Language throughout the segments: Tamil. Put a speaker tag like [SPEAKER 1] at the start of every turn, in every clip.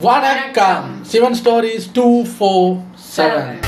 [SPEAKER 1] வணக்கம். சிவன் ஸ்டோரிஸ் 247.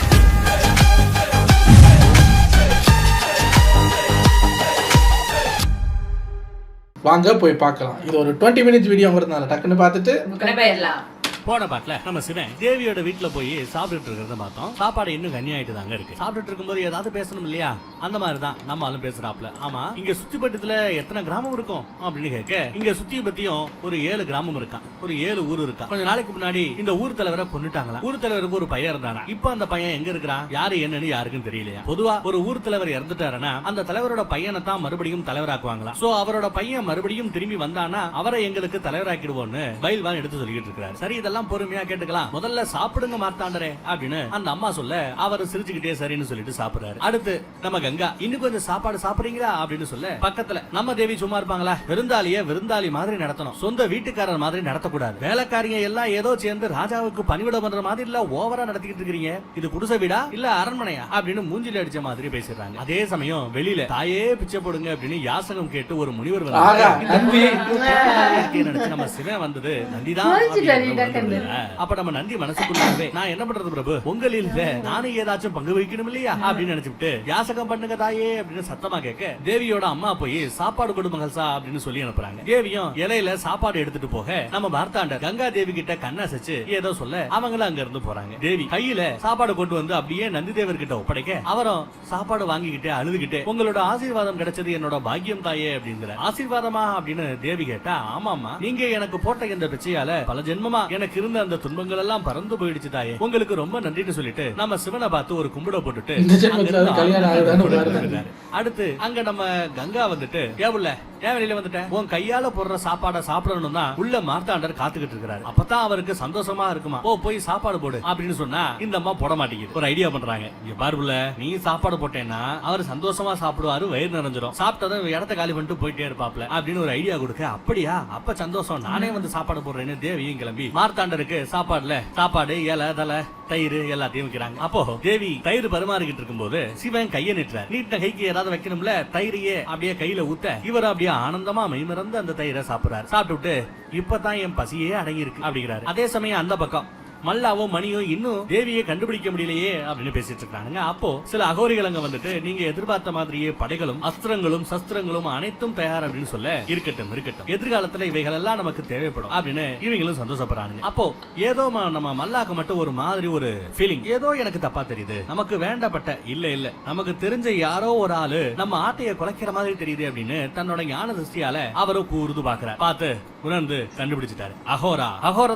[SPEAKER 1] வாங்க போய் பார்க்கலாம். இது ஒரு 20 minutes வீடியோங்கிறதுனால டக்குன்னு பார்த்துட்டு
[SPEAKER 2] போயிடலாம்.
[SPEAKER 3] போன பாட்டுல நம்ம சிவன் தேவியோட வீட்டுல போய் சாப்பிட்டுட்டு இருக்கிறத பார்த்தோம். சாப்பாடு இன்னும் கன்னியாயிட்டு தாங்க இருக்கு. சாப்பிட்டுட்டு இருக்கும்போது ஏதாவது பேசணும் இல்லையா, அந்த மாதிரிதான் நம்ம ஆளும் பேசுறாப்ல. ஆமா, இங்க சுத்தி பட்டத்துல எத்தனை கிராமம் இருக்கும் அப்படின்னு கேட்க, இங்க சுத்தி பத்தியும் ஒரு 7 கிராமம் இருக்கான், ஒரு 7 ஊர் இருக்கா. கொஞ்ச நாளைக்கு முன்னாடி இந்த ஊர் தலைவரை கொன்னுட்டாங்களா. ஊர் தலைவருக்கு ஒரு பையன் இருந்தானா. இப்ப அந்த பையன் எங்க இருக்கிறான், யாரு என்னன்னு யாருக்கும் தெரியலையா. பொதுவா ஒரு ஊர் தலைவர் இறந்துட்டாருன்னா அந்த தலைவரோட பையனை தான் மறுபடியும் தலைவராக்குவாங்களா. சோ அவரோட பையன் மறுபடியும் திரும்பி வந்தானா அவரை எங்களுக்கு தலைவராக்கிடுவோம்னு பயில்வான் எடுத்து சொல்லிட்டு இருக்காரு. சரி, இதெல்லாம் பொறுமையா கேட்டுக்கலாம். முதல்ல சாப்பிடுங்க மார்த்தாண்டரே அப்படின்னு அந்த அம்மா சொல்ல அவர் சிரிச்சுக்கிட்டே சரின்னு சொல்லிட்டு சாப்பிடுறாரு. அடுத்து நம்ம கங்கா, இன்னும் கொஞ்சம் சாப்பாடு சாப்பிடுறீங்களா அப்படின்னு சொல்ல, பக்கத்துல நம்ம தேவி சும்மா இருப்பாங்களா. விருந்தாளி மாதிரி நடத்தணும், சொந்த வீட்டுக்காரர் மாதிரி நடத்தக்கூடாது. வேலைக்காரிங்க எல்லாம் ஏதோ சேர்ந்து ராஜாவுக்கு பணிவிட பண்ற மாதிரி இல்ல ஓவரா நடத்திக்கிட்டு இருக்கீங்க. இது குடிசை வீடா இல்ல அரண்மனையா அப்படின்னு மூஞ்சில அடிச்ச மாதிரி பேசுறாங்க. அதே சமயம் வெளியில தாயே பிச்சை போடுங்க அப்படின்னு யாசகம் கேட்டு ஒரு முனிவர் நம்ம சிவன் வந்தது நந்திதான். அப்ப நம்ம நந்தி மனசுக்குள்ளாவே, நான் என்ன பண்றது பிரபு, உங்களில் நானே ஏதாச்சும் பங்கு வைக்கணும் இல்லையா அப்படின்னு நினைச்சுட்டு யாசகம் பண்ணுங்க தாயே அப்படின்னு சத்தமா கேட்க, தேவியோட அம்மா போய் சாப்பாடு கொடு மகள்சா அப்படின்னு சொல்லி அனுப்புறாங்க. தேவியும் இலையில சாப்பாடு எடுத்துட்டு போக நம்ம மார்த்தாண்டர் கங்கா தேவி கிட்ட கண்ணாசச்சு ஏதோ சொல்ல அவங்களும் அங்க இருந்து போறாங்க. தேவி கையில சாப்பாடு கொண்டு வந்து அப்படியே நந்தி தேவர் கிட்ட ஒப்படைக்க, அவரும் சாப்பாடு வாங்கிக்கிட்டே அழுதுகிட்டே, உங்களோட ஆசீர்வாதம் கிடைச்சது என்னோட பாக்கியம் தாயே அப்படிங்கிற. ஆசீர்வாதமா அப்படின்னு தேவி கேட்டா, ஆமாமா, நீங்க எனக்கு போட்ட இந்த பிச்சையால பல ஜென்மமா எனக்கு இருந்த அந்த துன்பங்கள் எல்லாம் பறந்து போயிடுச்சு தாயே, உங்களுக்கு ரொம்ப நன்றின்னு சொல்லிட்டு நம்ம சிவனை பார்த்து ஒரு கும்பிட போட்டுட்டு அடுத்து அங்க நம்ம கங்கா வந்துட்டு, ஏன் வெளியில வந்துட்டேன், உன் கையால போடுற சாப்பாடை சாப்பிடணும் தான் உள்ள மார்த்தாண்டர் காத்துக்கிட்டு இருக்காரு. அப்பதான் அவருக்கு சந்தோஷமா இருக்குமா. போய் சாப்பாடு போடு அப்படின்னு சொன்னா இந்த அம்மா போட மாட்டேங்குது. ஒரு ஐடியா பண்றாங்க. இங்க பாருல, நீ சாப்பாடு போட்டேன்னா அவர் சந்தோஷமா சாப்பிடுவாரு, வயிறு நிறைஞ்சிரும், சாப்பிட்டதும் இடத்த காலி பண்ணிட்டு போயிட்டே இருப்பாப்ல அப்படின்னு ஒரு ஐடியா கொடுக்க, அப்படியா அப்ப சந்தோஷம், நானே வந்து சாப்பாடு போடுறேன்னு தேவியும் கிளம்பி மார்த்தாண்டருக்கு சாப்பாடு இலை தலை தயிர் எல்லாத்தையும் வைக்கிறாங்க. அப்போ தேவி தயிர் பரிமாறிக்கிட்டு இருக்கும்போது சிவன் கையை நீட்டுறாரு. நீட்டின கைக்கு ஏதாவது வைக்கணும்ல, தயிரையே அப்படியே கையில ஊத்த இவர் அப்படியே ஆனந்தமா மெய்மறந்து அந்த தயிரை சாப்பிடுறாரு. சாப்பிட்டுட்டு இப்பதான் என் பசியே அடங்கி இருக்கு அப்படிங்கிறாரு. அதே சமயம் அந்த பக்கம் மல்லாவும் மணியும் இன்னும் தேவியை கண்டுபிடிக்க முடியலையே அப்படின்னு பேசிட்டு இருக்காங்க. அப்போ சில அகோரிகள் அங்க வந்துட்டு, நீங்க எதிர்பார்த்த மாதிரியே படைகளும் அஸ்திரங்களும் சஸ்திரங்களும் அனைத்தும் தயார் அப்படின்னு சொல்ல, இருக்கட்டும் எதிர்காலத்துல இவைகள் எல்லாம் நமக்கு தேவைப்படும் அப்படின்னு இவங்களும் சந்தோஷப்படுறாங்க. அப்போ ஏதோ நம்ம மல்லாக்கு மட்டும் ஒரு மாதிரி ஒரு ஃபீலிங், ஏதோ எனக்கு தப்பா தெரியுது, நமக்கு வேண்டப்பட்ட இல்ல நமக்கு தெரிஞ்ச யாரோ ஒரு ஆளு நம்ம ஆட்டைய குலைக்கிற மாதிரி தெரியுது அப்படின்னு தன்னோட ஞான திருஷ்டியால அவரும் கூர்ந்து பாக்குறாரு. பார்த்து உணர்ந்து கண்டுபிடிச்சிட்டாரு. அகோரா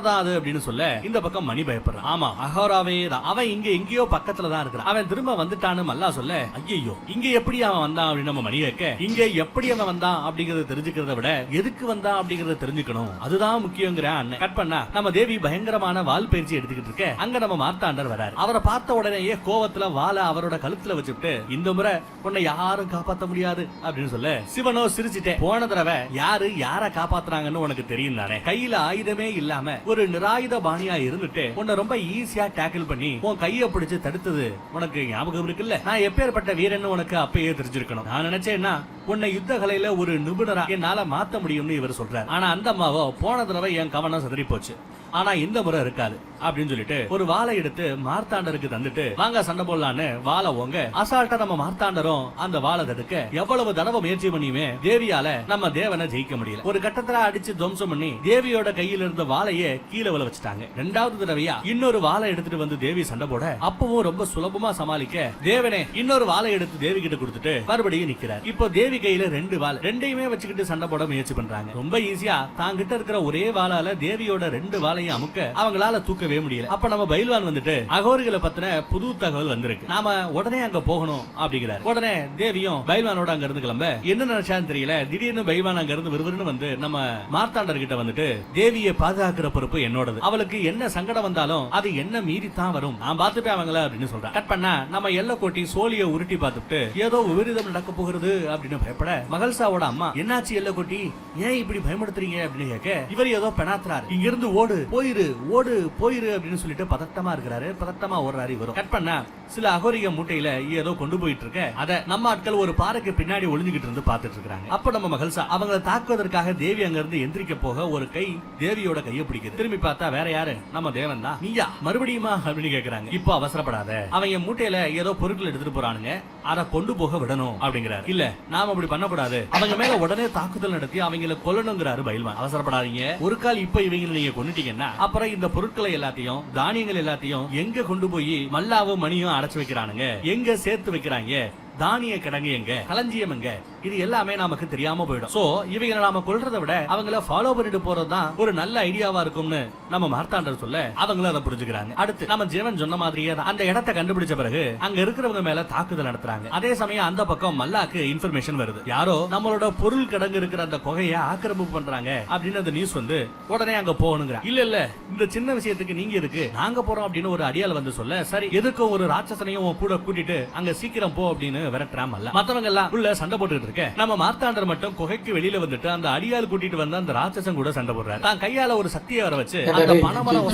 [SPEAKER 3] தான் அது அப்படின்னு சொல்ல, இந்த பக்கம் மணி பயப்படுறான். ஆமா, அகோராவே தான். அவன் இங்க எங்கேயோ பக்கத்துல தான் இருக்கிறான். அவன் திரும்ப வந்துட்டான்னு மல்லா சொல்ல, ஐயோ இங்க எப்படி அவன் வந்தான் அப்படின்னு நம்ம மணி கேட்க, இங்க எப்படி அவன் வந்தான் அப்படிங்கறத தெரிஞ்சுக்கிறத விட எதுக்கு வந்தான் அப்படிங்கறத தெரிஞ்சுக்கணும், அதுதான் முக்கியங்கிற அண்ணன். கட் பண்ணா நம்ம தேவி பயங்கரமான வால் பயிற்சி எடுத்துக்கிட்டு இருக்க, அங்க நம்ம மார்த்தாண்டர் வராரு. அவரை பார்த்த உடனேயே கோவத்துல வாளை அவரோட கழுத்துல வச்சுட்டு, இந்த முறை உன்னை யாரும் காப்பாத்த முடியாது அப்படின்னு சொல்ல, சிவனோ சிரிச்சுட்டே, போன தடவை யார காப்பாத்துறாங்கன்னு உனக்கு தெரியும் தானே, கையில ஆயுதமே இல்லாம ஒரு நிராயுத பாணியா இருந்துட்டு உன்னை ரொம்ப ஈஸியா டேக்கிள் பண்ணி உன் கையை பிடிச்சு தடுத்தது உனக்கு ஞாபகம் இருக்குல்ல, நான் எப்பேற்பட்ட வீரன்னு உனக்கு அப்பயே தெரிஞ்சிருக்கணும். நான் நினைச்சேன்னா உன்னை யுத்த கலையில ஒரு நிபுணரா என்னால மாத்த முடியும்னு இவர் சொல்றாரு. ஆனா அந்த அம்மாவோ, போன தடவை என் கவனம் சிதறி போச்சு, ஆனா இந்த முறை இருக்காது அப்படின்னு சொல்லிட்டு ஒரு வாளை எடுத்து மார்த்தாண்டருக்கு தந்துட்டு, வாங்க சண்டை போடலான்னு வாளை ஓங்க, அசால்ட்டா நம்ம மார்த்தாண்டரும் அந்த வாளை தடுக்க, எவ்வளவு தடவை முயற்சி பண்ணியுமே தேவியால நம்ம தேவனை ஜெயிக்க முடியல. ஒரு கட்டத்துல அடிச்சு துவம்சம் பண்ணி தேவியோட கையில இருந்த வாளையே கீழே விழ வச்சுட்டாங்க. ரெண்டாவது தடவையா இன்னொரு வாளை எடுத்துட்டு வந்து தேவி சண்டை போட, அப்பவும் ரொம்ப சுலபமா சமாளிக்க, தேவனே இன்னொரு வாளை எடுத்து தேவி கிட்ட கொடுத்துட்டு மறுபடியும் நிக்கிறார். இப்போ தேவி கையில 2 வாள், ரெண்டையுமே வச்சுக்கிட்டு சண்டை போட முயற்சி பண்றாங்க. ரொம்ப ஈஸியா தாங்கிட்ட இருக்கிற ஒரே வாளால தேவியோட 2 வாளையும் அமுக்க அவங்களால தூக்கவே முடியல. அப்ப நம்ம பயில்வான் வந்துட்டு, அகோரிகளை பத்தின புது தகவல் வந்திருக்கு, நாம உடனே அங்க போகணும் அப்படிங்கிறார். உடனே தேவியும் பயில்வானோட அங்க இருந்து கிளம்ப, என்ன நினைச்சான்னு தெரியல, திடீர்னு பயில்வான் அங்க இருந்து விறுவிறுன்னு வந்து நம்ம மார்த்தாண்டர் கிட்ட வந்துட்டு, தேவியை பாதுகாக்கிற பொறுப்பு என்னோடது, அவளுக்கு என்ன சங்கடம் வந்தாலும் அது என்ன மீறி தான் வரும், நான் பார்த்துட்டு அவங்கள அப்படின்னு சொல்றேன். கட் பண்ணா நம்ம எல்லை கோட்டி சோழிய உருட்டி பார்த்துட்டு ஏதோ விபரீதம் நடக்க போகிறது அப்படின்னு பயப்பட, மகள்சாவோட அம்மா, என்னாச்சு எல்லை கோட்டி, ஏன் இப்படி பயமுடுத்துறீங்க அப்படின்னு கேட்க, இவர் ஏதோ பெணாத்துறாரு, இங்க இருந்து ஓடு போயிரு ஓடு போயிரு அப்படின்னு சொல்லிட்டு பதட்டமா இருக்கிறாரு. பதட்டமா ஓடுறாரு. இவரும் கட் பண்ணா சில அகோரிக மூட்டையில ஏதோ கொண்டு போயிட்டு இருக்க அத நம்ம ஆட்கள் ஒரு பாறைக்கு பின்னாடி ஒளிஞ்சுகிட்டு இருந்து பாத்துட்டு இருக்காங்க. அப்ப நம்ம மகள்சா அவங்களை தாக்குவதற்காக தேவி அங்க இருந்து எந்திரிக்க போக ஒரு கை தேவியோட கையை பிடிக்குது. திரும்பி பார்த்தா வேற யாரு, நம்ம தேவன் தான். நீயா மறுபடியுமா அப்படின்னு கேக்குறாங்க. இப்போ அவசரப்படாத, அவங்க மூட்டையில ஏதோ பொருட்கள் எடுத்துட்டு போறானுங்க, அதை கொண்டு போக விடணும் அப்படிங்கிறாரு. இல்ல நாம அப்படி பண்ணக்கூடாது, அவங்க மேல உடனே தாக்குதல் நடத்தி அவங்களை கொல்லணுங்கிறாரு பயில்வான். அவசரப்படாதீங்க, ஒரு கால் இப்ப இவங்களை நீங்க கொன்னுட்டீங்கன்னா அப்புறம் இந்த பொருட்களை எல்லாத்தையும் தானியங்கள் எல்லாத்தையும் எங்க கொண்டு போய் மல்லாவும் மணியும் அடைச்சு வைக்கிறானுங்க, எங்க சேர்த்து வைக்கிறாங்க, தானிய கிடங்கு எங்க, களஞ்சியம் எங்க, இது எல்லாமே நமக்கு தெரியாம போயிடும். சோ இவங்களை நாம கொல்றதை விட அவங்கள ஃபாலோ பண்ணிட்டு போறதுதான் ஒரு நல்ல ஐடியாவா இருக்கும்னு நம்ம மார்த்தாண்டர் சொல்ல அவங்களும் அதை புரிஞ்சுக்கிறாங்க. அடுத்து நம்ம ஜீவன் சொன்ன மாதிரியே அந்த இடத்தை கண்டுபிடிச்ச பிறகு அங்க இருக்கிறவங்க மேல தாக்குதல் நடத்துறாங்க. அதே சமயம் அந்த பக்கம் மல்லாக்கு இன்ஃபர்மேஷன் வருது, யாரோ நம்மளோட பொருள் கிடங்கு இருக்கிற அந்த குகையை ஆக்கிரமிப்பு பண்றாங்க அப்படின்னு அந்த நியூஸ் வந்து உடனே அங்க போகணுங்கிற. இல்ல இந்த சின்ன விஷயத்துக்கு நீங்க இருக்கு, நாங்க போறோம் அப்படின்னு ஒரு அடியால் வந்து சொல்ல, சரி எதுக்கும் ஒரு ராட்சசனையும் கூட கூட்டிட்டு அங்க சீக்கிரம் போ அப்படின்னு விரட்டுறாமல்ல. மத்தவங்க எல்லாம் உள்ள சண்டை போட்டுட்டு இருக்க நம்ம மார்த்தாண்டர் மட்டும் குகைக்கு வெளியில வந்துட்டு அந்த அடியால் கூட்டிட்டு வந்த அந்த ராட்சசன் கூட சண்டை போடுறாரு. தான் கையால ஒரு சக்தியை வர வச்சு அந்த பணமரம்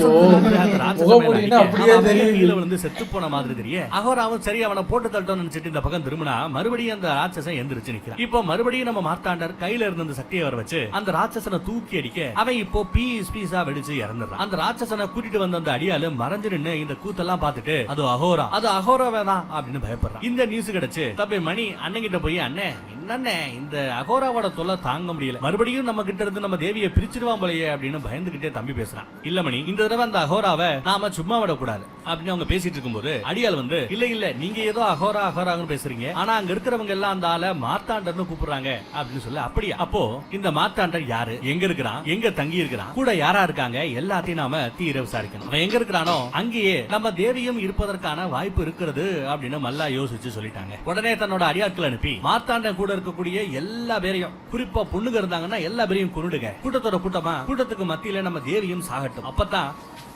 [SPEAKER 3] கீழே வந்து செத்து போன மாதிரி தெரிய அகோராவும் சரி அவனை போட்டு தட்டோம்னு நினைச்சிட்டு இந்த பக்கம் திரும்பினா மறுபடியும் அந்த ராட்சசன் எந்திரிச்சு நிக்கிறான். இப்போ மறுபடியும் நம்ம மார்த்தாண்டர் கையில இருந்த அந்த சக்தியை வர வச்சு அந்த ராட்சசனை தூக்கி அடிக்க அவன் இப்போ பீஸா வெடிச்சு இறந்துடுறான். அந்த ராட்சசனை கூட்டிட்டு வந்த அந்த அடியால மறைஞ்சு நின்னு இந்த கூத்தெல்லாம் பார்த்துட்டு அது அகோராவே தான் அப்படின்னு பயப்படுறான். இந்த நியூஸ் கிடைச்சு தப்பி மணி அண்ணங்கிட்ட போய், அண்ணே என்னண்ணே இந்த அகோராவோட தொல்லை தாங்க முடியல, மறுபடியும் நம்ம கிட்ட இருந்து நம்ம தேவியை பிரிச்சிருவான் போலயே அப்படின்னு பயந்துகிட்டே தம்பி பேசுறான். இல்ல மணி, இந்த தடவை அந்த அகோராவை நாம சும்மா விடக்கூடாது அப்படின்னு அவங்க பேசிட்டு இருக்கும்போது அடியால் வந்து, இல்ல நீங்க ஏதோ அகோரான்னு பேசுறீங்க, ஆனா அங்க இருக்கிறவங்க எல்லாம் அந்த ஆளை மார்த்தாண்டர்னு கூப்பிடுறாங்க அப்படின்னு சொல்ல. அப்படியா, அப்போ இந்த மார்த்தாண்டர் யாரு, எங்க இருக்கிறான், எங்க தங்கி இருக்கிறான், கூட யாரா இருக்காங்க, எல்லாத்தையும் நாம தீர விசாரிக்கணும். அவன் எங்க இருக்கிறானோ அங்கேயே நம்ம தேவியும் இருப்பதற்கான வாய்ப்பு இருக்கிறது அப்படின்னு மல்லா யோசிச்சு சொல்லிட்டாங்க. உடனே தன்னோட அடியாட்கள் அனுப்பி மார்த்தாண்டன் கூட இருக்கக்கூடிய எல்லா பேரையும், குறிப்பா பொண்ணுங்க இருந்தாங்கன்னா எல்லா பேரையும் கொன்னுடுங்க, கூட்டத்தோட கூட்டமா கூட்டத்துக்கு மத்தியில நம்ம தேவியும் சாகட்டும். அப்பதான்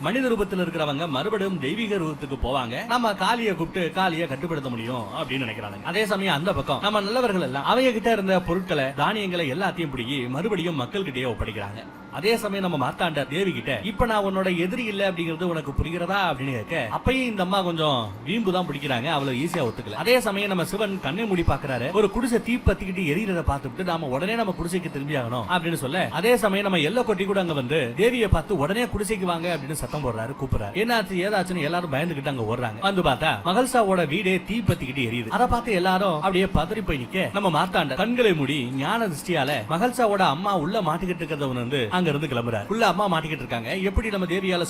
[SPEAKER 3] மனித ரூபத்தில் இருக்கிறவங்க மறுபடியும் தெய்வீக ரூபத்துக்கு போவாங்க, நம்ம காளியை கூப்பிட்டு காளியை கட்டுப்படுத்த முடியும் அப்படின்னு நினைக்கிறாங்க. அதே சமயம் அந்த பக்கம் நம்ம நல்லவர்கள் எல்லாம் அவங்க கிட்ட இருந்த பொருட்களை தானியங்களை எல்லாத்தையும் பிடிக்கி மறுபடியும் மக்கள் கிட்டே ஒப்படைக்கிறாங்க. அதே சமயம் நம்ம மார்த்தாண்டர் தேவி கிட்ட, இப்ப நான் உன்னோட எதிரி இல்ல அப்படிங்கிறது உனக்கு புரிகிறதா அப்படின்னு கேட்க, அப்பயும் இந்த அம்மா கொஞ்சம் வீம்பு தான் பிடிக்கிறாங்க, அவ்வளவு ஈஸியா ஒத்துக்கல. அதே சமயம் நம்ம சிவன் கண்ணை மூடி பாக்குறாரு, ஒரு குடிசை தீ பத்திக்கிட்டு எரியறத பார்த்துட்டு நாம உடனே நம்ம குடிசைக்கு திரும்பி ஆகணும் அப்படின்னு சொல்ல, அதே சமயம் நம்ம எல்ல கொட்டி கூட அங்க வந்து தேவியை பார்த்து உடனே குடிசைக்கு வாங்க அப்படின்னு சத்தம் போடுறாரு, கூப்பிடுறாரு. என்னாச்சு ஏதாச்சுன்னு எல்லாரும் பயந்துகிட்டு அங்க ஓடுறாங்க. வந்து பார்த்தா மகள்சாவோட வீடே தீ பத்திக்கிட்டு எரியுது. அதை பார்த்து எல்லாரும் அப்படியே பதறி போய் நிக்க நம்ம மார்த்தாண்டர் கண்களை மூடி ஞான திருஷ்டியால மகள்சாவோட அம்மா உள்ள மாட்டிக்கிட்டு இருக்கிறத வந்து அங்க இருந்து கிளம்புறாரு. உள்ள அம்மா மாட்டிக்கிட்டு இருக்காங்க, எப்படி நம்ம தேவியால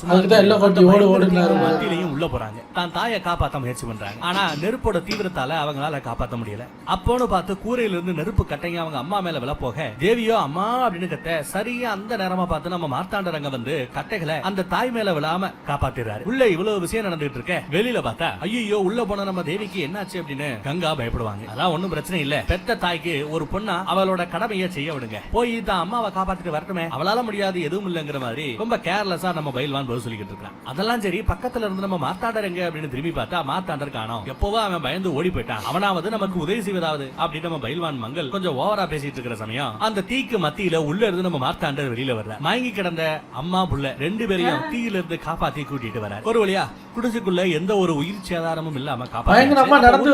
[SPEAKER 3] மத்தியிலையும் உள்ள போறாங்க. தான் தாயை காப்பாத்த முயற்சி பண்றாங்க, ஆனா நெருப்போட தீவிரத்தால அவங்களால காப்பாத்த முடியல. அப்போன்னு பார்த்து கூரையில இருந்து நெருப்பு கட்டைங்க அவங்க அம்மா மேல விழ போக தேவியோ அம்மா அப்படின்னு கத்த, சரியா அந்த நேரமா பார்த்து நம்ம மார்த்தாண்டர் அங்க வந்து கட்டைகளை அந்த தாய் மேல விழாம காப்பாத்திடுறாரு. உள்ள இவ்வளவு விஷயம் நடந்துட்டு இருக்க வெளியில பார்த்தா ஐயோ உள்ள போன நம்ம தேவிக்கு என்னாச்சு அப்படின்னு கங்கா பயப்படுவாங்க. அதான் ஒண்ணும் பிரச்சனை இல்ல, பெத்த தாய்க்கு ஒரு பொண்ணா அவளோட கடமையை செய்ய விடுங்க, போய் தான் அம்மாவை காப்பாத்திட்டு வரட்டுமே, அவளால முடியாது எதுவும் இல்லங்கிற மாதிரி ரொம்ப கேர்லெஸ்ஸா நம்ம பயில்வான் பதில் சொல்லிக்கிட்டு இருக்கான். அதெல்லாம் சரி, பக்கத்துல இருந்து நம்ம மார்த்தாண்டர் எங்க அப்படின்னு திரும்பி பார்த்தா மார்த்தாண்டர் காணோம். எப்பவோ அவன் பயந்து ஓடி போயிட்டான், அவனாவது நமக்கு உதவி செய்வதாவது அப்படின்னு நம்ம பயில்வான் மங்கள் கொஞ்சம் ஓவரா பேசிட்டு இருக்கிற சமயம் அந்த தீக்கு மத்தியில உள்ள இருந்து நம்ம மார்த்தாண்டர் வெளியில வர்ற, மயங்கி கிடந்த அம்மா புள்ள ரெண்டு பேரையும் தீயில இருந்து காப்பாத்தி கூட்டிட்டு வர. ஒரு வழியா குடிசைக்குள்ள எந்த ஒரு உயிர் சேதாரமும் இல்லாம காப்பாத்தி,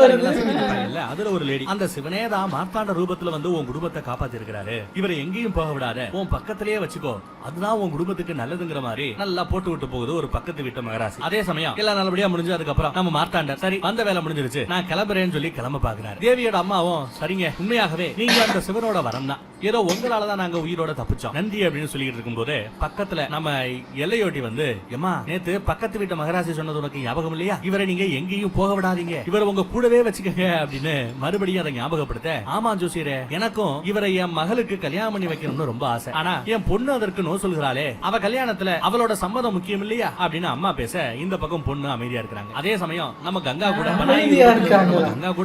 [SPEAKER 3] அதுல ஒரு லேடி, அந்த சிவனே தான் மார்த்தாண்ட ரூபத்துல வந்து உன் குடும்பத்தை காப்பாத்தி இருக்கிறாரு, இவரை எங்கேயும் போக விடாத, உன் பக்கத்திலேயே வச்சுக்கோ, அதுதான் உன் குடும்பத்துக்கு நல்லதுங்கிற மாதிரி நல்லா போட்டு விட்டு போகுது ஒரு பக்கத்து வீட்டு மகராசி. அதே சமயம் எல்லாம் நல்லபடியா முடிஞ்சதுக்கு அப்புறம் நம்ம மார்த்தாண்டர், சரி வந்த வேலை முடிஞ்சிருச்சு நான் கிளம்புறேன்னு சொல்லி கிளம்ப பாக்குறாரு. தேவியோட அம்மாவும், சரிங்க உண்மையாகவே நீங்க அந்த சிவனோட வரம் தான், ஏதோ உங்களாலதான் நாங்க உயிரோட தப்பிச்சோம், நன்றி அப்படின்னு சொல்லிட்டு இருக்கும் போது பக்கத்துல நம்ம எல்லையோட்டி வந்து, எம்மா நேத்து பக்கத்து வீட்டு மகராசி சொன்னது உனக்கு ஞாபகம் இல்லையா, இவரை நீங்க எங்கேயும் போக விடாதீங்க, இவரை உங்க கூடவே வச்சுக்கங்க அப்படின்னு மறுபடியும் அதை ஞாபகப்படுத்த, ஆமா ஜோசியரே எனக்கும் இவரை என் மகளுக்கு கல்யாணம் பண்ணி வைக்கணும்னு ரொம்ப ஆசை, ஆனா என் பொண்ணு அதற்கு நோ சொல்கிறாளே, அவ கல்யாணத்துல அவளோட சம்மதம் முக்கியம் இல்லையா அப்படின்னு அம்மா பேச இந்த பக்கம் பொண்ணு அமைதியா இருக்கிறாங்க. அதே சமயம் நம்ம கங்கா கூட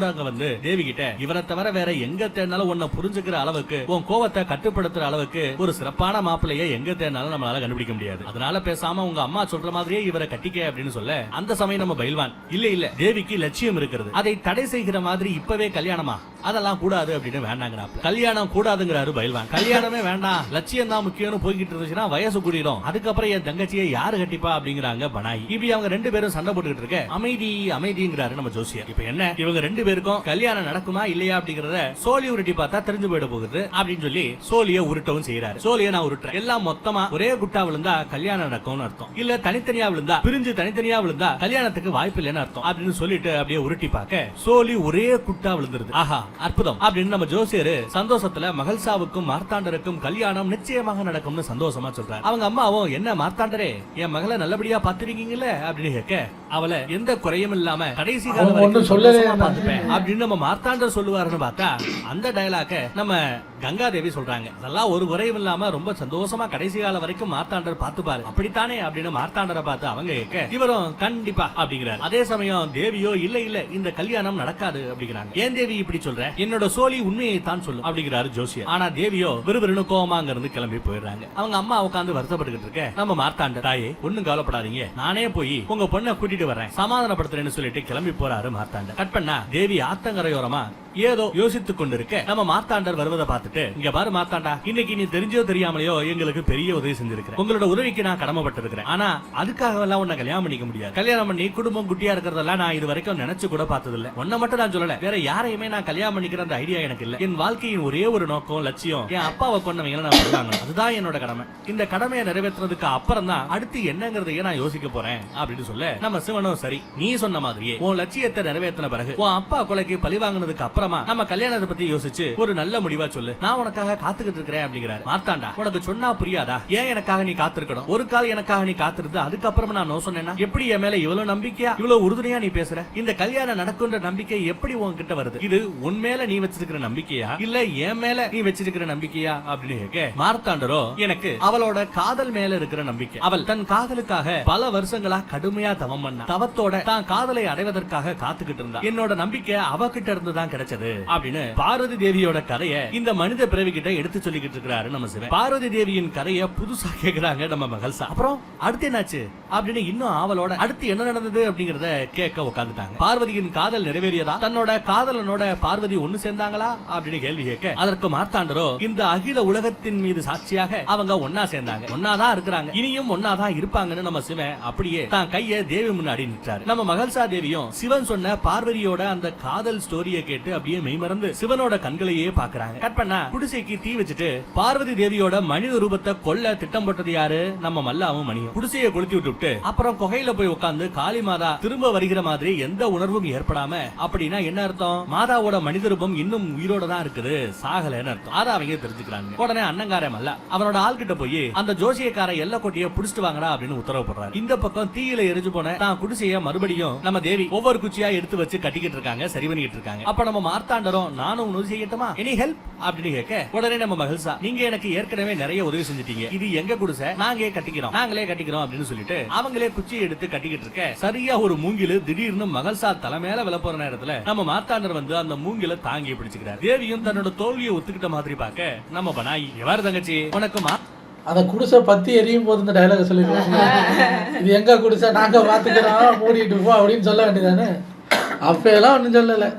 [SPEAKER 3] அங்க வந்து தேவி கிட்ட, இவரை தவிர வேற எங்க தேடினாலும் உன்னை புரிஞ்சுக்கிற அளவுக்கு உன் கோவத்தை கட்டுப்படுத்துற அளவுக்கு ஒரு சிறப்பான மாப்பிள்ளைய எங்க தேடினாலும் நம்மளால கண்டுபிடிக்க முடியாது. அதனால பேசாம உங்க அம்மா சொல்ற மாதிரியே இவரை கட்டிக்க அப்படின்னு சொல்ல, அந்த சமயம் நம்ம பயில்வான் இல்ல தேவிக்கு லட்சியம் இருக்கிறது, அதை தடை செய்கிற மாதிரி இப்பவே கல்யாணமா, அதெல்லாம் கூடாது அப்படின்னு வேண்டாங்கிறாப்ல. கல்யாணம் கூடாதுங்கிறாரு பயில்வான். கல்யாணமே வேண்டாம், லட்சியம் தான் முக்கியம்னு போய்கிட்டு இருந்துச்சுன்னா வயசு கூடிடும், அதுக்கப்புறம் என் தங்கச்சியை யாரு கட்டிப்பா அப்படிங்கிறாங்க பனாயி. இப்படி அவங்க ரெண்டு பேரும் சண்டை போட்டுக்கிட்டு இருக்க அமைதிங்கிறாரு நம்ம ஜோசியர். இப்ப என்ன, இவங்க ரெண்டு பேருக்கும் கல்யாணம் நடக்குமா இல்லையா அப்படிங்கறத சோழி உருட்டி பார்த்தா தெரிஞ்சு போயிட போகுது அப்படின்னு சொல்லி சோழிய உருட்டவும் செய்யறாரு. சோழிய நான் உருட்டுறேன், எல்லாம் மொத்தமா ஒரே குட்டா விழுந்தா கல்யாணம் நடக்கும்னு அர்த்தம், இல்ல தனித்தனியா விழுந்தா பிரிஞ்சு தனித்தனியா விழுந்தா கல்யாணத்துக்கு வாய்ப்பு இல்லைன்னு அர்த்தம் அப்படின்னு சொல்லிட்டு அப்படியே உருட்டி பார்க்க சோழி ஒரே குட்டா விழுந்துருது. ஆஹா அற்புதம் அப்படின்னு நம்ம ஜோசியர் சந்தோஷத்துல மகள்சாவுக்கும் மார்த்தாண்டருக்கும் கல்யாணம் நிச்சயமாக நடக்கும்னு சந்தோஷமா சொல்றாரு. அவங்க அம்மாவும் என்ன மார்த்தாண்டரே என் மகளை நல்லபடியா பாத்துருக்கீங்கல்ல அப்படின்னு கேட்க, அவளை எந்த குறையும் இல்லாம கடைசி காலம் வரைக்கும் சந்தோஷமா பாத்துப்பேன் அப்படின்னு நம்ம மார்த்தாண்டர் சொல்லுவாருன்னு பார்த்தா, அந்த டயலாக நம்ம கங்காதேவி சொல்றாங்க. அதெல்லாம் ஒரு குறையும் இல்லாம ரொம்ப சந்தோஷமா கடைசி காலம் வரைக்கும் மார்த்தாண்டர் பாத்துப்பாரு அப்படித்தானே அப்படின்னு மார்த்தாண்டரை பார்த்து அவங்க கேட்க, இவரும் கண்டிப்பா அப்படிங்கிறாரு. அதே சமயம் தேவியோ இல்ல இந்த கல்யாணம் நடக்காது அப்படிங்கிறாங்க. ஏன் தேவி இப்படி சொல்ற, என்னோட சோழி உண்மையை தான் சொல்லும் அப்படிங்கிறாரு ஜோசியர். ஆனா தேவியோ விறுவிறுன்னு கோவமா அங்க இருந்து கிளம்பி போயிடுறாங்க. அவங்க அம்மா உட்காந்து வருத்தப்பட்டுக்கிட்டு இருக்க, நம்ம மார்த்தாண்டர் தாயே ஒண்ணும் கவலைப்படாதீங்க, நானே போய் உங்க பொண்ணை கூட்டிட்டு வரேன், சமாதானப்படுத்துறேன்னு சொல்லிட்டு கிளம்பி போறாரு மார்த்தாண்டர். கட் பண்ணா தேவி ஆத்தங்கரையோரமா ஏதோ யோசித்துக் கொண்டிருக்க, நம்ம மார்த்தாண்டர் வருவதை பார்த்துட்டு, இங்க பாரு மார்த்தாண்டா, இன்னைக்கு நீ தெரிஞ்சோ தெரியாமலையோ எங்களுக்கு பெரிய உதவி செஞ்சிருக்கிறேன், உங்களோட உதவிக்கு நான் கடமைப்பட்டிருக்கிறேன், ஆனா அதுக்காக எல்லாம் உன்னை கல்யாணம் பண்ணிக்க முடியாது, கல்யாணம் பண்ணி குடும்பம் குட்டியா இருக்கிறதெல்லாம் நான் இது வரைக்கும் நினைச்சு கூட பார்த்தது இல்ல, உன்னை மட்டும் நான் சொல்லல, வேற யாரையுமே நான் கல்யாணம் பண்ணிக்கிற அந்த ஐடியா எனக்கு இல்ல, என் வாழ்க்கையின் ஒரே ஒரு நோக்கம் லட்சியம் என் அப்பாவை கொண்டவங்க நான் பண்றாங்க, அதுதான் என்னோட கடமை, இந்த கடமையை நிறைவேற்றுறதுக்கு அப்புறம் தான் அடுத்து என்னங்கிறதையே நான் யோசிக்க போறேன் அப்படின்னு சொல்ல, நம்ம சிவனும் சரி நீ சொன்ன மாதிரியே உன் லட்சியத்தை நிறைவேற்றின பிறகு உன் அப்பா கொலைக்கு பழி வாங்கினதுக்கு அப்புறமா நம்ம கல்யாணத்தை பத்தி யோசிச்சு ஒரு நல்ல முடிவா சொல்லு, நான் உனக்காக காத்துக்கிட்டு இருக்கிறேன் அப்படிங்கிறாரு. மார்த்தாண்டா உனக்கு சொன்னா புரியாதா, ஏன் எனக்காக நீ காத்திருக்கணும், ஒரு கால் எனக்காக நீ காத்திருந்து அதுக்கப்புறம் நான் நோ சொன்னேன்னா எப்படி என் மேல இவ்வளவு நம்பிக்கையா இவ்வளவு உறுதுணையா நீ பேசுற, இந்த கல்யாணம் நடக்குன்ற நம்பிக்கை எப்படி உன்கிட்ட வருது, இது உன் மேல நீ வச்சிருக்கிற நம்பிக்கையா இல்ல என் மேல நீ வச்சிருக்கிற நம்பிக்கையா அப்படின்னு கேட்க, மார்த்தாண்டரோ எனக்கு அவளோட காதல் மேல இருக்கிற நம்பிக்கை, அவள் தன் காதலுக்காக பல வருஷங்களா கடுமையா தவம் பண்ணா, தவத்தோட தான் காதலை அடைவதற்காக காத்துக்கிட்டு இருந்தா, என்னோட நம்பிக்கை அவகிட்ட இருந்து தான் கிடைச்சது அப்படின்னு பார்வதி தேவியோட கதைய இந்த மனித பிறவி கிட்ட எடுத்து சொல்லிக்கிட்டு இருக்கிறாரு நம்ம சிவன். பார்வதி தேவியின் கதைய புதுசா கேக்குறாங்க நம்ம மகள்சா. அப்புறம் அடுத்து என்னாச்சு அப்படின்னு இன்னும் ஆவலோட அடுத்து என்ன நடந்தது அப்படிங்கறத கேட்க உட்கார்ந்துட்டாங்க. பார்வதியின் காதல் நிறைவேறியதா, தன்னோட காதலனோட பார்வதி ஒண்ணு சேர்ந்தாங்களா அப்படின்னு கேள்வி கேட்க, அதற்கு மார்த்தாண்டரோ இந்த அகில உலகத்தின் மீது சாட்சியாக அவங்க ஒன்னா சேர்ந்தாங்க, ஒன்னாதான் இருக்கிறாங்க, இனியும் ஒன்னாதான் இருப்பாங்கன்னு நம்ம சிவன் அப்படியே தான் கைய தேவி முன்னாடி நிற்றாரு. நம்ம மகள்சா தேவியும் சிவன் சொன்ன பார்வதியோட அந்த காதல் ஸ்டோரியை கேட்டு அப்படியே மெய்மறந்து சிவனோட கண்களையே பாக்குறாங்க. கட் பண்ணா குடிசைக்கு தீ வச்சுட்டு பார்வதி தேவியோட மனித ரூபத்தை கொல்ல திட்டம் போட்டது யாரு, நம்ம மல்லாவும் மணியும். குடிசையை கொளுத்தி விட்டு அப்புறம் குகையில போய் உட்கார்ந்து காளி மாதா திரும்ப வருகிற மாதிரி எந்த உணர்வும் ஏற்படாம, அப்படின்னா என்ன அர்த்தம், மாதாவோட மனித ரூபம் இன்னும் உயிரோட தான் இருக்குது, சாகலன்னு அர்த்தம். அதை அவங்க தெரிஞ்சுக்கிறாங்க. உடனே அண்ணங்கார மல்லா அவனோட ஆள்கிட்ட போய் அந்த ஜோசியக்கார எல்ல கொட்டிய புடிச்சிட்டு வாங்கடா அப்படின்னு உத்தரவு போடுறாரு. இந்த பக்கம் தீயில எரிஞ்சு போன தான் குடிசைய மறுபடியும் நம்ம தேவி ஒவ்வொரு குச்சியா எடுத்து வச்சு கட்டிக்கிட்டு இருக்காங்க, சரி பண்ணிட்டு இருக்காங்க. அப்ப நம்ம மார்த்தாண்டரும் நானும் உதவி செய்யட்டுமா, எனி ஹெல்ப் அப்படின்னு கேட்க, உடனே நம்ம மகள்சா நீங்க எனக்கு ஏற்கனவே நிறைய உதவி செஞ்சிட்டீங்க, இது எங்க குடிசை நாங்களே கட்டிக்கிறோம் அப்படின்னு சொல்லிட்டு அவங்களே குச்சியை எடுத்து கட்டிக்கிட்டு இருக்க, சரியா ஒரு மூங்கில திடீர்னு மகள்சா தலை மேல விழ போற நேரத்துல நம்ம மார்த்தாண்டர் வந்து அந்த மூங்கில தாங்கி பிடிச்சுக்கிறார். தேவியும் தன்னோட தோல்வியை ஒத்துக்கிட்ட மாதிரி பார்க்க, நம்ம பனாயி எவ்வாறு தங்கச்சி உனக்கு
[SPEAKER 1] அந்த குடிசை பத்தி எரியும் போது இந்த டைலாக சொல்லிருக்காங்க, இது எங்க குடிசை நாங்க பாத்துக்கிறோம் மூடிட்டு போ அப்படின்னு சொல்ல வேண்டியதானே, அப்ப எல்லாம் ஒண்ணும் சொல்லல.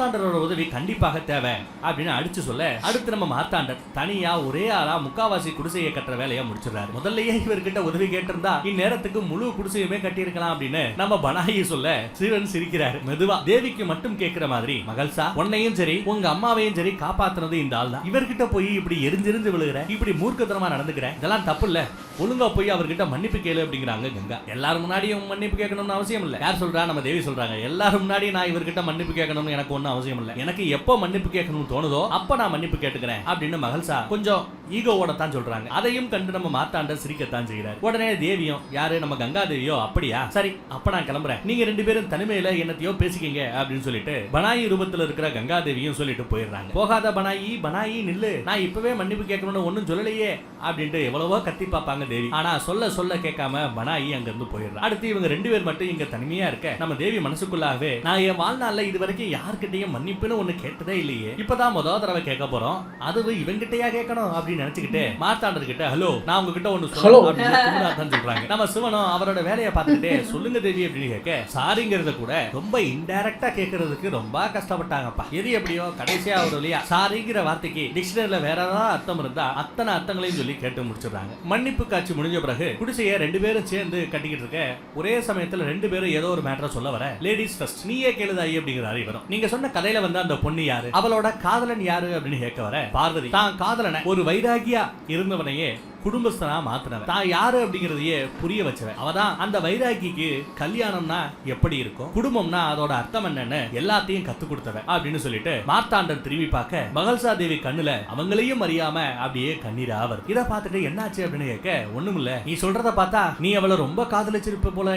[SPEAKER 3] மார்த்தாண்டரோட உதவி கண்டிப்பாக தேவை அப்படின்னு அடிச்சு சொல்ல, அடுத்து நம்ம மார்த்தாண்டர் தனியா ஒரே ஆளா முக்காவாசி குடிசையை கட்டுற வேலையை முடிச்சிடறாரு. முதல்லயே இவர்கிட்ட உதவி கேட்டிருந்தா இந்நேரத்துக்கு முழு குடிசையுமே கட்டியிருக்கலாம் அப்படின்னு நம்ம பனாயி சொல்ல, சிவன் சிரிக்கிறாரு. மெதுவா தேவிக்கு மட்டும் கேட்கிற மாதிரி, மகள்சா உன்னையும் சரி உங்க அம்மாவையும் சரி காப்பாத்துனது இந்த ஆள் தான், இவர்கிட்ட போய் இப்படி எரிஞ்சிருந்து விழுகிற, இப்படி மூர்க்கத்தனமா நடந்துக்கிற, இதெல்லாம் தப்பு இல்ல, ஒழுங்கா போய் அவர்கிட்ட மன்னிப்பு கேளு அப்படிங்கிறாங்க கங்கா. எல்லாரும் முன்னாடியும் மன்னிப்பு கேட்கணும்னு அவசியம் இல்ல. யார் சொல்றா, நம்ம தேவி சொல்றாங்க. எல்லாரும் முன்னாடி நான் இவர்கிட்ட மன்னிப்பு கேட்கணும்னு எனக்கு ஒன்னும் அவசியம் இல்ல, எனக்கு எப்போ மன்னிப்பு கேட்கணும்னு தோணுதோ அப்ப நான் மன்னிப்பு கேட்டுக்கிறேன் அப்படின்னு மகள்சா கொஞ்சம் ஈகோவோட தான் சொல்றாங்க. அதையும் கண்டு நம்ம மார்த்தாண்டர் சிரிக்கத்தான் செய்கிறார். உடனே தேவியும், யாரு நம்ம கங்கா தேவியோ, அப்படியா சரி அப்ப நான் கிளம்புறேன், நீங்க ரெண்டு பேரும் தனிமையில என்னத்தையோ பேசிக்கிங்க அப்படின்னு சொல்லிட்டு பனாயி ரூபத்துல இருக்கிற கங்கா தேவியும் சொல்லிட்டு போயிடுறாங்க. போகாத பனாயி, பனாயி நில்லு, நான் இப்பவே மன்னிப்பு கேட்கணும்னு ஒன்னும் சொல்லலையே அப்படின்ட்டு எவ்வளவோ கத்தி பாப்பாங்க தேவி. ஆனா சொல்ல கேட்காம பனாயி அங்க இருந்து போயிடுறாங்க. அடுத்து இவங்க ரெண்டு பேர் மட்டும் இங்க தனிமையா இருக்க, நம்ம தேவி மனசுக்குள்ளாகவே நான் என் வாழ்நாள்ல இது வரைக்கும் யாருக்கு யார்கிட்டயும் மன்னிப்புன்னு ஒண்ணு கேட்டதே இல்லையே, இப்பதான் முதல் தடவை கேட்க போறோம், அதுவும் இவங்கிட்டயா கேட்கணும் அப்படின்னு நினைச்சுக்கிட்டு மார்த்தாண்டர் கிட்ட ஹலோ நான் உங்ககிட்ட ஒண்ணு சொல்லணும் அப்படின்னு சொல்றாங்க. நம்ம சிவனும் அவரோட வேலையை பார்த்துக்கிட்டே சொல்லுங்க தேவி அப்படின்னு கேட்க சாரிங்கிறத கூட ரொம்ப இன்டைரக்டா கேட்கறதுக்கு ரொம்ப கஷ்டப்பட்டாங்கப்பா. எது எப்படியோ கடைசியா ஒரு வழியா சாரிங்கிற வார்த்தைக்கு டிக்ஷனரியில வேற ஏதாவது அர்த்தம் இருந்தா அத்தனை அர்த்தங்களையும் சொல்லி கேட்டு முடிச்சிடுறாங்க. மன்னிப்பு காட்சி முடிஞ்ச பிறகு குடிசையை 2 பேரும் சேர்ந்து கட்டிக்கிட்டு இருக்க ஒரே சமயத்துல 2 பேரும் ஏதோ ஒரு மேட்டரை சொல்ல வர லேடிஸ் ஃபர்ஸ்ட் நீயே கேளுதாயி அப்படிங்கிறாரு இவரும். நீங்க சொன்ன கதையில வந்து அந்த பொண்ணு யாரு, அவளோட காதலன் யாரு அப்படின்னு கேட்க வர பார்வதி தான் காதலனை ஒரு வைராகியா இருந்தவனையே குடும்பஸ்தனா மாத்தினவன், தான் யாரு அப்படிங்கறதையே புரிய வச்சவன் அவதான். அந்த வைராகிக்கு கல்யாணம்னா எப்படி இருக்கும், குடும்பம்னா அதோட அர்த்தம் என்னன்னு எல்லாத்தையும் கத்து கொடுத்தவன் அப்படின்னு சொல்லிட்டு மார்த்தாண்டர் திரும்பி பார்க்க மகள்சா தேவி கண்ணுல அவங்களையும் அறியாம அப்படியே கண்ணீரா வருது. இத பார்த்துட்டு என்னாச்சு அப்படின்னு கேட்க ஒண்ணுமில்ல, நீ சொல்றத பார்த்தா நீ அவளை ரொம்ப காதலிச்சிருப்ப போல,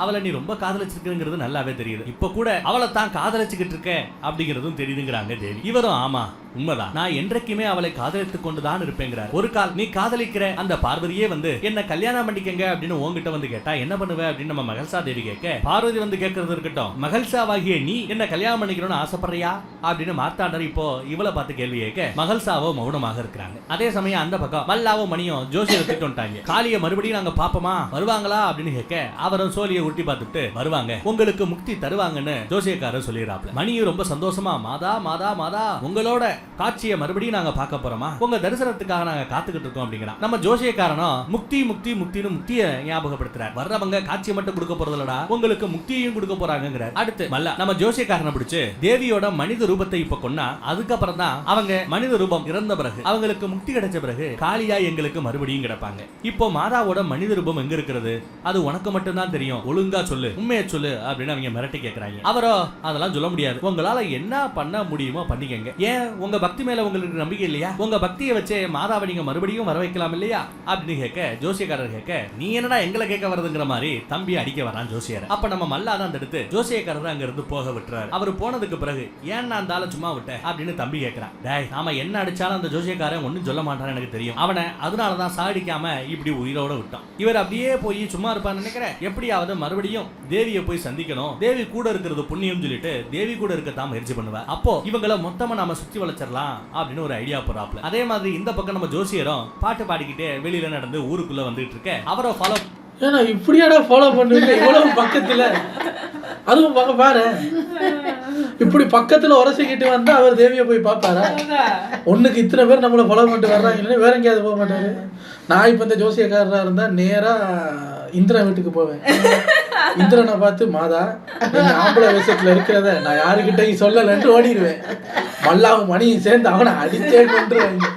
[SPEAKER 3] அவளை நீ ரொம்ப காதலிச்சிருக்கிறது நல்லாவே தெரியுது, இப்ப கூட அவளை தான் காதலிச்சுக்கிட்டு இருக்க அப்படிங்கறதும் தெரியுதுங்கிறாங்க தேவி. இவரும் ஆமா உண்மைதான், நான் என்றைக்குமே அவளை காதலித்துக் கொண்டுதான் இருப்பேங்கிறார். ஒரு கால் நீ காதலிக்கிற அந்த பார்வதியே வந்து என்ன கல்யாணம் பண்ணிக்கங்க அப்படின்னு உங்ககிட்ட வந்து கேட்டா என்ன பண்ணுவ அப்படின்னு நம்ம மகள்சா தேவி கேட்க பார்வதி வந்து கேட்கறது இருக்கட்டும், மகள்சாவாகிய நீ என்ன கல்யாணம் பண்ணிக்கணும்னு ஆசைப்படுறியா அப்படின்னு மார்த்தாண்டர் இப்போ இவளை பார்த்து கேள்வி கேட்க மகள்சாவோ மௌனமாக இருக்கிறாங்க. அதே சமயம் அந்த பக்கம் மல்லாவும் மணியும் ஜோசியரை திட்டு வந்துட்டாங்க. காளிய மறுபடியும் நாங்க பாப்போமா வருவாங்களா அப்படின்னு கேட்க அவரும் சோழியை உருட்டி பார்த்துட்டு வருவாங்க, உங்களுக்கு முக்தி தருவாங்கன்னு ஜோசியக்காரர் சொல்லிடுறாப்ல. மணியும் ரொம்ப சந்தோஷமா மாதா மாதா மாதா உங்களோட காட்சியை மறுபடியும் நாங்க பார்க்க போறோமா, உங்க தரிசனத்துக்காக நாங்க காத்துக்கிட்டு இருக்கோம் அப்படிங்கிறான். நம்ம ஜோசியக்காரனும் முக்தி முக்தி முக்தின்னு முக்தியை ஞாபகப்படுத்துறார். வர்றவங்க காட்சியை மட்டும் கொடுக்க போறதுலடா உங்களுக்கு முக்தியையும் கொடுக்க போறாங்கிறார். அடுத்து மல்ல நம்ம ஜோசியக்காரனை பிடிச்சு தேவியோட மனித ரூபத்தை இப்ப கொன்னா அதுக்கப்புறம் தான் அவங்க மனித ரூபம் இறந்த பிறகு அவங்களுக்கு முக்தி கிடைச்ச பிறகு காளியா எங்களுக்கு மறுபடியும் கிடைப்பாங்க. இப்போ மாதாவோட மனித ரூபம் எங்க இருக்கிறது, அது உனக்கு மட்டும் தான் தெரியும், ஒழுங்கா சொல்லு உண்மையை சொல்லு அப்படின்னு அவங்க மிரட்டி கேட்கறாங்க. அவரோ அதெல்லாம் சொல்ல முடியாது, உங்களால என்ன பண்ண முடியுமோ பண்ணிக்கங்க, ஏன் உங்க பக்தி மேல உங்களுக்கு நம்பிக்கை இல்லையா, உங்க பக்தியை வச்சு மாதாவை நீங்க மறுபடியும் வர வைக்கலாம் இல்லையா அப்படின்னு கேட்க ஜோசியக்காரர் கேட்க நீ என்னடா எங்களை கேட்க வரதுங்கிற மாதிரி தம்பி அடிக்க வரான் ஜோசியர். அப்ப நம்ம மல்லாதான் தடுத்து ஜோசியக்காரர் அங்க இருந்து போக விட்டுறாரு. அவர் போனதுக்கு பிறகு ஏன் நான் அந்த ஆளை சும்மா விட்டேன் அப்படின்னு தம்பி கேட்கிறான். டேய் நாம என்ன அடிச்சாலும் அந்த ஜோசியக்காரன் ஒன்னும் சொல்ல மாட்டான்னு எனக்கு தெரியும், அவனை அதனாலதான் சாடிக்காம இப்படி உயிரோட விட்டான். இவர் அப்படியே போய் சும்மா இருப்பான்னு நினைக்கிறேன், எப்படியாவது மறுபடியும் தேவியை போய் சந்திக்கணும், தேவி கூட இருக்கிறது புண்ணியம் சொல்லிட்டு தேவி கூட இருக்கத்தான் முயற்சி பண்ணுவேன், அப்போ இவங்களை மொத்தமா நாம சுத்தி வளைச்சிடலாம் அப்படின்னு ஒரு ஐடியா போறாப்ல. அதே மாதிரி இந்த பக்கம் நம்ம ஜோசியரும் பாட்டு பாடிக்கிட்டே வெளியில நடந்து ஊருக்குள்ள வந்துட்டு இருக்க அவரை ஃபாலோ
[SPEAKER 1] ஏன்னா இப்படியாடா ஃபாலோ பண்ணுவீங்க இவ்வளவு பக்கத்துல, அதுவும் பக்கம் பாரு இப்படி பக்கத்துல உரசிக்கிட்டு வந்தா அவர் தேவியை போய் பார்ப்பாரா, ஒண்ணுக்கு இத்தனை பேர் நம்மளை ஃபாலோ பண்ணிட்டு வர்றாங்க, வேற எங்கேயாவது போக மாட்டாரு. நான் இப்ப இந்த ஜோசியக்காரரா இருந்தா நேரா இந்திரன் வீட்டுக்கு போவேன், இந்திரனை பார்த்து மாதா நீங்க ஆம்பளை விஷயத்துல இருக்கிறத நான் யாருக்கிட்டையும் சொல்லலன்ட்டு ஓடிடுவேன், மல்லாவும் மணியும் சேர்ந்து அவனை அடிச்சே கொண்டுருவாங்க,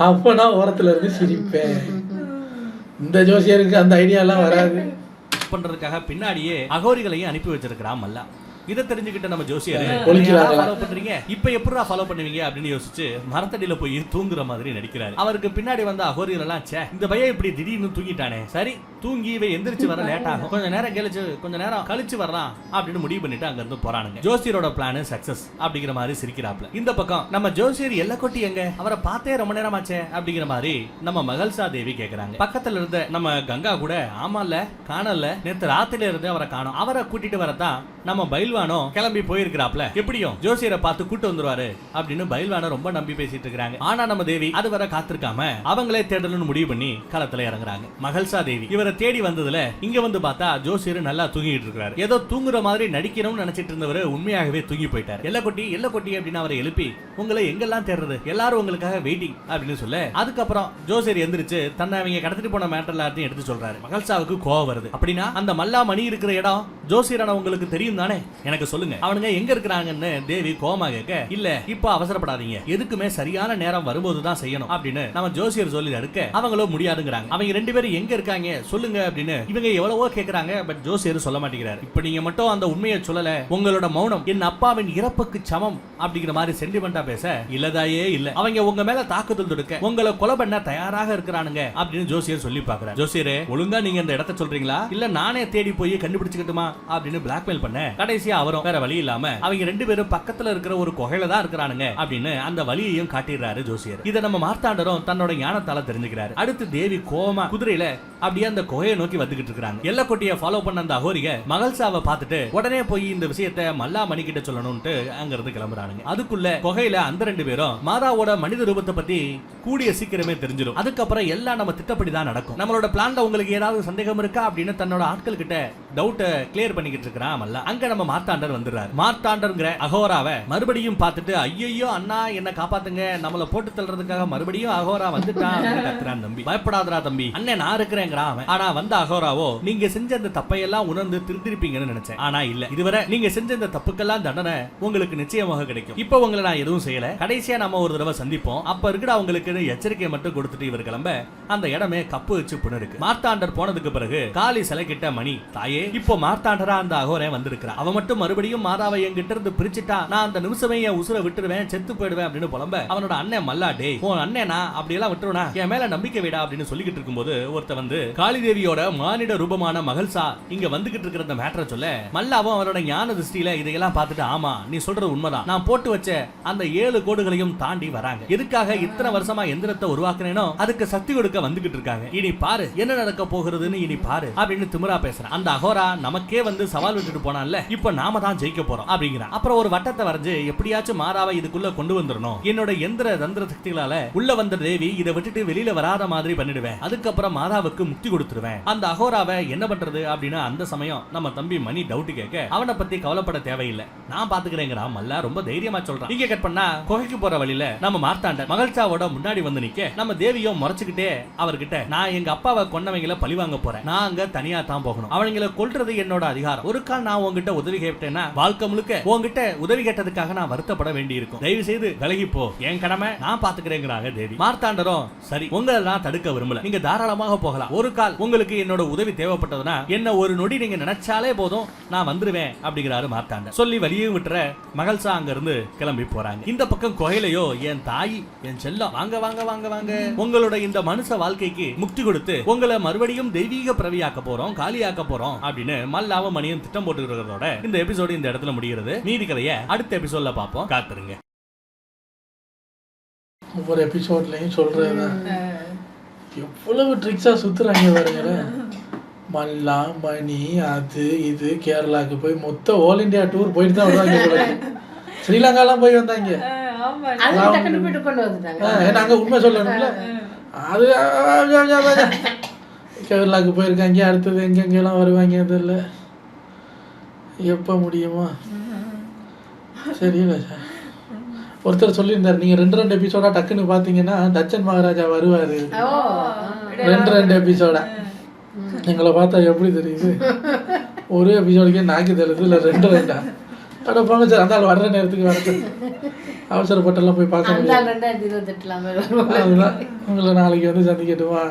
[SPEAKER 1] அப்ப நான் ஓரத்துல இருந்து சிரிப்பேன். இந்த ஜோசியருக்கு அந்த ஐடியாலாம் வராது.
[SPEAKER 3] பண்றதுக்காக பின்னாடியே அகோரிகளையும் அனுப்பி வச்சிருக்கிறான் மல்லா. இதை தெரிஞ்சுக்கிட்ட நம்ம ஜோசியர் ஃபாலோ பண்றீங்க, இப்ப எப்படா ஃபாலோ பண்ணுவீங்க அப்படின்னு யோசிச்சு மரத்தடியில போய் தூங்குற மாதிரி நடிக்கிறாரு. அவருக்கு பின்னாடி வந்த அகோரிகள் எல்லாம் இந்த பையன் இப்படி திடீர்னு தூங்கிட்டானே, சரி தூங்கி இவ எந்திரிச்சு வர லேட் ஆகும், கொஞ்ச நேரம் கழிச்சு வரலாம் அப்படின்னு முடிவு பண்ணிட்டு அங்க இருந்து போறானுங்க. ஜோசியரோட பிளான் சக்சஸ் அப்படிங்கிற மாதிரி சிரிக்கிறாப்ல. இந்த பக்கம் நம்ம ஜோசியர் எல்ல கொட்டி எங்க, அவரை பார்த்தே ரொம்ப நேரம் ஆச்சே அப்படிங்கிற மாதிரி நம்ம மகள்சா தேவி கேக்குறாங்க. பக்கத்துல இருந்த நம்ம கங்கா கூட ஆமால காணல, நேத்து ராத்திரில இருந்து அவரை காணோம், அவரை கூட்டிட்டு வரதான் நம்ம பைல்வானோ கிளம்பி போயிருக்கிறாப்ல, எப்படியும் ஜோசியரை பார்த்து கூட்டு வந்துருவாரு அப்படின்னு பைல்வானோ ரொம்ப நம்பி பேசிட்டு இருக்காங்க. ஆனா நம்ம தேவி அது வர காத்திருக்காம அவங்களே தேடணும்னு முடிவு பண்ணி களத்துல இறங்குறாங்க. மகள்சா தேவி இவரை தேடி வந்ததுல இங்க வந்து பார்த்தா ஜோசியர் நல்லா தூங்கிட்டு இருக்காரு. ஏதோ தூங்குற மாதிரி நடிக்கணும்னு நினைச்சிட்டு இருந்தவர் உண்மையாகவே தூங்கி போயிட்டாரு. எல்ல கொட்டி அப்படின்னு அவரை எழுப்பி உங்களை எங்கெல்லாம் தேடுறது, எல்லாரும் உங்களுக்காக வெயிட்டிங் அப்படின்னு சொல்ல அதுக்கப்புறம் ஜோசியர் எந்திரிச்சு தன்னை அவங்க கடத்திட்டு போன மேட்டர் எல்லாத்தையும் எடுத்து சொல்றாரு. மகள்சாவுக்கு கோவம் வருது. அப்படின்னா அந்த மல்லா மணி இருக்கிற இடம் ஜோசியரான உங்களுக்கு தெரியும் தானே, எனக்கு சொல்லுங்க அவனுங்க எங்க இருக்கிறாங்கன்னு தேவி கோமா கேட்க இல்ல இப்ப அவசரப்படாதீங்க, எதுக்குமே சரியான நேரம் வரும்போதுதான் செய்யணும் அப்படின்னு நம்ம ஜோசியர் சொல்லி இருக்க அவங்களும் முடியாதுங்கிறாங்க. அவங்க 2 பேரும் எங்க இருக்காங்க சொல்லுங்க அப்படின்னு இவங்க எவ்வளவோ கேக்குறாங்க, பட் ஜோசியர் சொல்ல மாட்டேங்கிறாரு. இப்ப நீங்க மட்டும் அந்த உண்மையை சொல்லல, உங்களோட மௌனம் என் அப்பாவின் இறப்புக்கு சமம் அப்படிங்கிற மாதிரி சென்டிமெண்டா பேச இல்லதாயே இல்ல, அவங்க உங்க மேல தாக்குதல் தொடுக்க உங்களை கொலை பண்ண தயாராக இருக்கிறானுங்க அப்படின்னு ஜோசியர் சொல்லி பாக்குறாரு. ஜோசியரே ஒழுங்கா நீங்க இந்த இடத்தை சொல்றீங்களா இல்ல நானே தேடி போய் கண்டுபிடிச்சுக்கிட்டுமா அப்படின்னு பிளாக்மெயில் பண்ண கடைசியா அவரும் வேற வழி இல்லாம அவங்க 2 பேரும் பக்கத்துல இருக்கிற ஒரு குகையில தான் இருக்கிறானுங்க அப்படின்னு அந்த வழியையும் காட்டிடுறாரு ஜோசியர். இதை நம்ம மார்த்தாண்டரும் தன்னோட ஞானத்தால தெரிஞ்சுக்கிறாரு. அடுத்து தேவி கோவமா குதிரையில அப்படியே அந்த குகையை நோக்கி வந்துகிட்டு இருக்காங்க. எல்லக்கொட்டியை ஃபாலோ பண்ண அந்த அகோரிக மகள்சாவை பார்த்துட்டு உடனே போய் இந்த விஷயத்தை மல்லா மணி கிட்ட சொல்லணும்னு அங்க இருந்து கிளம்புறானுங்க. அதுக்குள்ள குகையில அந்த 2 பேரும் மாதாவோட மனித ரூபத்தை பத்தி கூடிய சீக்கிரமே தெரிஞ்சிடும். அதுக்கப்புறம் எல்லாம் நம்ம திட்டப்படி தான் நடக்கும். நம்மளோட பிளான்ல உங்களுக்கு ஏதாவது சந்தேகம் இருக்கா அப்படின்னு தன்னோட ஆட்கள் கிட்ட டவுட் கிளியர் பண்ணிக்கிட்டு இருக்கிறான் மல்லா. அங்க நம்ம மார்த்தாண்டர் வந்துடுறாரு. மார்த்தாண்டர்ங்கிற அகோராவை மறுபடியும் பார்த்துட்டு ஐயோ அண்ணா என்ன காப்பாத்துங்க, நம்மள போட்டு தள்ளுறதுக்காக மறுபடியும் அகோரா வந்துட்டான் கத்துறான். தம்பி பயப்படாதரா தம்பி, அண்ணன் நான் இருக்கிறேங்கிறான் அவன். ஆனா வந்த அகோராவோ நீங்க செஞ்ச அந்த தப்பையெல்லாம் உணர்ந்து திருந்திருப்பீங்கன்னு நினைச்சேன். ஆனா இல்ல, இதுவரை நீங்க செஞ்ச இந்த தப்புக்கெல்லாம் தண்டனை உங்களுக்கு நிச்சயமாக கிடைக்கும். இப்ப உங்களை நான் எதுவும் செய்யல, கடைசியா நம்ம ஒரு தடவை சந்திப்போம், அப்ப இருக்கடா உங்களுக்கு எச்சரிக்கையை மட்டும் கொடுத்துட்டு இவர் கிளம்ப அந்த இடமே கப்பு வச்சு புனருக்கு. மார்த்தாண்டர் போனதுக்கு பிறகு காளி சிலை கிட்ட மணி, தாயே இப்போ மார்த்தாண்டரா அந்த அகோரே வந்திருக்கிறான், அவன் மட்டும் மறுபடியும் மாதாவை என்கிட்ட இருந்து பிரிச்சுட்டா நான் அந்த நிமிஷமே என் உசுரை விட்டுருவேன், செத்து போயிடுவேன் அப்படின்னு புலம்ப அவனோட அண்ணன் மல்லா, டே உன் அண்ணனா அப்படி எல்லாம் விட்டுருவா, என் மேல நம்பிக்கை விடா அப்படின்னு சொல்லிக்கிட்டு இருக்கும்போது ஒருத்த வந்து காளி தேவியோட மானிட ரூபமான மகள்சா இங்க வந்துகிட்டு இருக்கிற அந்த மேட்டரை சொல்ல மல்லாவும் அவரோட ஞான திருஷ்டியில இதையெல்லாம் பார்த்துட்டு ஆமா நீ சொல்றது உண்மைதான், நான் போட்டு வச்ச அந்த 7 கோடுகளையும் தாண்டி வராங்க, எதுக்காக இத்தனை வருஷமா எந்திரத்தை உருவாக்குனேனோ அதுக்கு சக்தி கொடுக்க வந்துகிட்டு இருக்காங்க, இனி பாரு என்ன நடக்க போகிறதுன்னு இனி பாரு அப்படின்னு திமிரா பேசுறான். அந்த அகோரா நமக்கே வந்து சவால் விட்டுட்டு போனான்ல, இப்ப நாம தான் ஜெயிக்க போறோம் அப்படிங்கிறான். அப்புறம் ஒரு வட்டத்தை வரைஞ்சு எப்படியாச்சும் மாதாவை இதுக்குள்ள கொண்டு வந்துடணும், என்னோட எந்திர தந்திர சக்திகளால உள்ள வந்த தேவி இதை விட்டுட்டு வெளியில வராத மாதிரி பண்ணிடுவேன், அதுக்கப்புறம் மாதாவுக்கு முக்தி கொடுத்துருவேன். அந்த அகோராவை என்ன பண்றது அப்படின்னு அந்த சமயம் நம்ம தம்பி மணி டவுட் கேட்க அவனை பத்தி கவலைப்பட தேவையில்லை, நான் பாத்துக்கிறேங்கிறான் மல்லா ரொம்ப தைரியமா சொல்றான். இங்க கட் பண்ணா குகைக்கு போற வழியில நம்ம மார்த்தாண்ட மகள்சாவோட முன்னாடி வந்து நிக்க நம்ம தேவியும் முறைச்சுக்கிட்டே அவர்கிட்ட நான் எங்க அப்பாவை கொன்னவங்களை பழி வாங்க போறேன், நான் அங்க தனியா தான் போகணும், அவங்களை கொல்றது என்னோட அதிகாரம், ஒரு கால் நான் உங்ககிட்ட உதவி கேட்டேன்னா வாழ்க்கை முழுக்க உங்ககிட்ட உதவி கேட்டதுக்காக நான் வருத்தப்பட வேண்டி இருக்கும், தயவு செய்து விலகி போ, என் கடமை நான் பாத்துக்கிறேங்கிறாங்க தேவி. மார்த்தாண்டரும் சரி உங்களை நான் தடுக்க விரும்பல, நீங்க தாராளமாக போகலாம், ஒரு கால் உங்களுக்கு என்னோட உதவி தேவைப்பட்டதுன்னா என்ன ஒரு நொடி நீங்க நினைச்சாலே போதும் நான் வந்துருவேன் அப்படிங்கிறாரு மார்த்தாண்டர். சொல்லி வழியும் விட்டுற மகள்சா அங்க இருந்து கிளம்பி போறாங்க. இந்த பக்கம் குகையிலையோ என் தாய் என் செல்லம் வாங்க வாங்க வாங்க வாங்க, உங்களோட இந்த மனுஷ வாழ்க்கைக்கு முக்தி கொடுத்து உங்களை மறுபடியும் தெய்வீக பிறவியாக்க போறோம், காலியாக்க போறோம் அப்படின்னு மல்லாவும் மணியும் திட்டம் போட்டு இருக்கிறதோட இந்த எபிசோடு இந்த இடத்துல முடிகிறது. மீதி கதையை அடுத்த எபிசோட்ல பார்ப்போம், காத்துருங்க.
[SPEAKER 1] ஒவ்வொரு எபிசோட்லயும் சொல்றது எவ்வளவு ட்ரிக்ஸா சுத்துறாங்க பாருங்க. மல்லா மணி அது இது கேரளாக்கு போய் மொத்த ஆல் இந்தியா டூர் போயிட்டு தான் வருவாங்க. ஸ்ரீலங்காலாம் போய் வந்தாங்க. நாங்க உண்மை சொல்லணும்ல, அது கேரளாக்கு போயிருக்காங்க. அடுத்தது எங்கெங்கெல்லாம் வருவாங்க தெரியல, எப்போ முடியுமா தெரியல. ஒருத்தர் சொல்லியிருந்தார் நீங்க 2 எபிசோடா டக்குன்னு பாத்தீங்கன்னா தச்சன் மகாராஜா வருவாரு, 2 எபிசோடா. எங்களை பார்த்தா எப்படி தெரியுது, ஒரு எபிசோடுக்கே நாக்கு தெரியுது, இல்லை 2 அடப்பாங்க சார். அந்த வர்ற நேரத்துக்கு வரது அவசரப்பட்டெல்லாம் போய் பார்க்க முடியாது. அதுதான் உங்களை நாளைக்கு வந்து சந்திக்கட்டுமா.